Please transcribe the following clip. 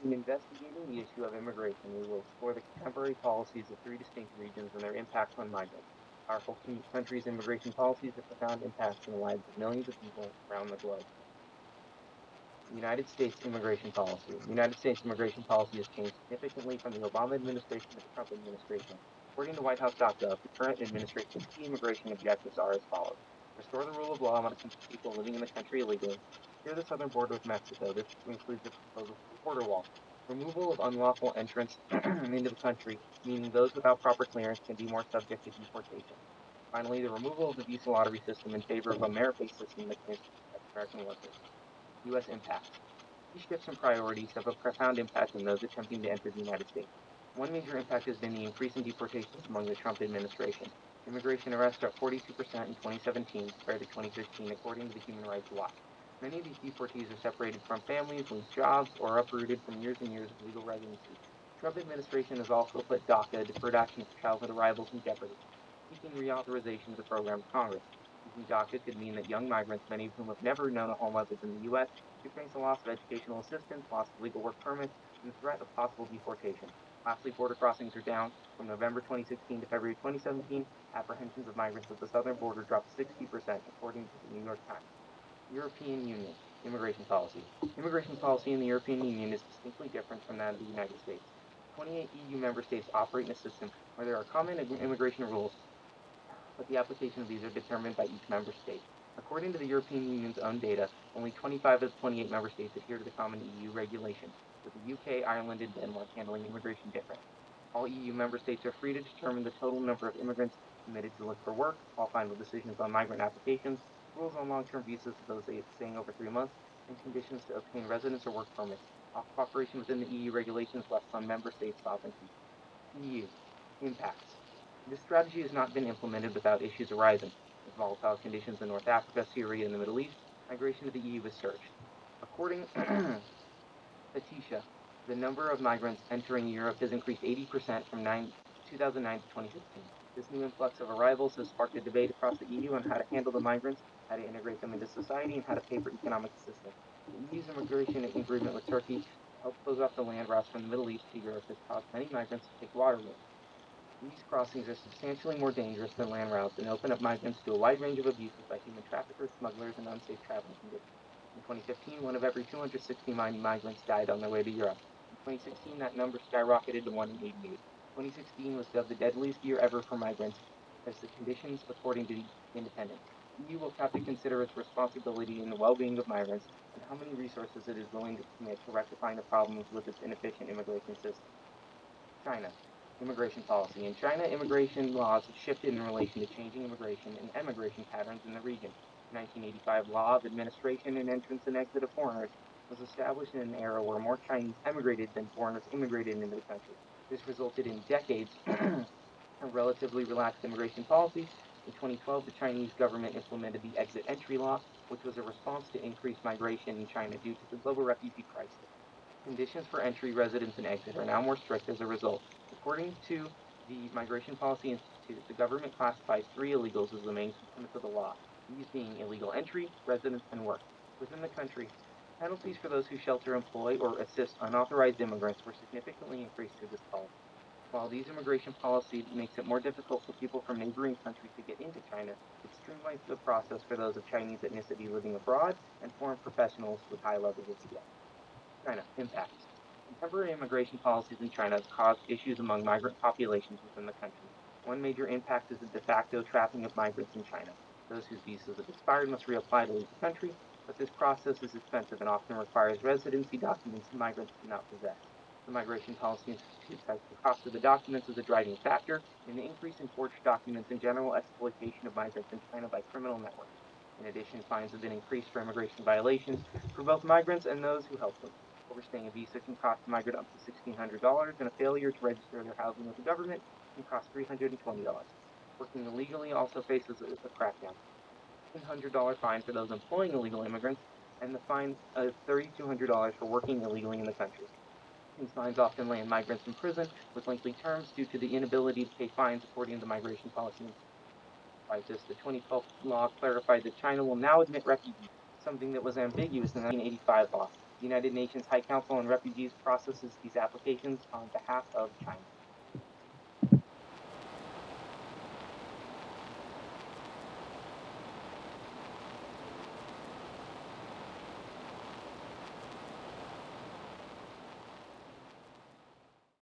In investigating the issue of immigration, we will explore the contemporary policies of three distinct regions and their impacts on migrants. Powerful countries' immigration policies have profound impacts on the lives of millions of people around the globe. United States immigration policy. United States immigration policy has changed significantly from the Obama administration to the Trump administration. According to WhiteHouse.gov, the current administration's key immigration objectives are as follows. Restore the rule of law among people living in the country illegally. Secure the southern border with Mexico. This includes a proposal for a border wall. Removal of unlawful entrants into the country, meaning those without proper clearance can be more subject to deportation. Finally, the removal of the visa lottery system in favor of a merit-based system that can protect American workers. U.S. impacts. These shifts in priorities have a profound impact on those attempting to enter the United States. One major impact has been the increase in deportations among the Trump administration. Immigration arrests are up 42% in 2017 compared to 2015, according to the Human Rights Watch. Many of these deportees are separated from families, lose jobs, or uprooted from years and years of legal residency. The Trump administration has also put DACA, Deferred Action for Childhood Arrivals, in jeopardy, seeking reauthorization of the program to Congress. Using DACA could mean that young migrants, many of whom have never known a home other than the U.S., could face a loss of educational assistance, loss of legal work permits, and the threat of possible deportation. Lastly, border crossings are down. From November 2016 to February 2017, apprehensions of migrants at the southern border dropped 60%, according to the New York Times. European Union immigration policy. Immigration policy in the European Union is distinctly different from that of the United States. 28 EU member states operate in a system where there are common immigration rules, but the application of these are determined by each member state. According to the European Union's own data, only 25 of the 28 member states adhere to the common EU regulations, with the UK, Ireland, and Denmark handling immigration differently. All EU member states are free to determine the total number of immigrants permitted to look for work, all final decisions on migrant applications, rules on long-term visas for those staying over 3 months, and conditions to obtain residence or work permits. All cooperation within the EU regulations rests on member states' sovereignty. EU impacts. This strategy has not been implemented without issues arising. With volatile conditions in North Africa, Syria, and the Middle East, migration to the EU has surged. According to Tisha, the number of migrants entering Europe has increased 80% from 2009 to 2016. This new influx of arrivals has sparked a debate across the EU on how to handle the migrants, how to integrate them into society, and how to pay for economic assistance. The EU's immigration agreement with Turkey to help close off the land routes from the Middle East to Europe has caused many migrants to take water routes. These crossings are substantially more dangerous than land routes and open up migrants to a wide range of abuses by human traffickers, smugglers, and unsafe traveling conditions. In 2015, one of every 269 migrants died on their way to Europe. In 2016, that number skyrocketed to 1 in 88. 2016 was dubbed the deadliest year ever for migrants, as the conditions, according to the Independent. The EU will have to consider its responsibility in the well-being of migrants and how many resources it is willing to commit to rectifying the problems with its inefficient immigration system. China. Immigration policy. In China, immigration laws have shifted in relation to changing immigration and emigration patterns in the region. The 1985 Law of Administration and Entrance and Exit of Foreigners was established in an era where more Chinese emigrated than foreigners immigrated into the country. This resulted in decades of relatively relaxed immigration policies. In 2012, the Chinese government implemented the Exit Entry Law, which was a response to increased migration in China due to the global refugee crisis. Conditions for entry, residence, and exit are now more strict as a result. According to the Migration Policy Institute, the government classifies three illegals as the main components of the law, these being illegal entry, residence, and work. Within the country, penalties for those who shelter, employ, or assist unauthorized immigrants were significantly increased through this policy. While these immigration policy makes it more difficult for people from neighboring countries to get into China, it streamlines the process for those of Chinese ethnicity living abroad and foreign professionals with high levels of skill. China impacts. Contemporary immigration policies in China have caused issues among migrant populations within the country. One major impact is the de facto trapping of migrants in China. Those whose visas have expired must reapply to leave the country, but this process is expensive and often requires residency documents migrants do not possess. The Migration Policy Institute cites the cost of the documents as a driving factor in the increase in forged documents and general exploitation of migrants in China by criminal networks. In addition, fines have been increased for immigration violations for both migrants and those who help them. Overstaying a visa can cost a migrant up to $1,600, and a failure to register their housing with the government can cost $320. Working illegally also faces a crackdown. $1,500 fine for those employing illegal immigrants, and the fine of $3,200 for working illegally in the country. These fines often land migrants in prison with lengthy terms due to the inability to pay fines, according to the Migration Policy Institute. Despite this, the 2012 law clarified that China will now admit refugees, something that was ambiguous in the 1985 law. The United Nations High Council on Refugees processes these applications on behalf of China.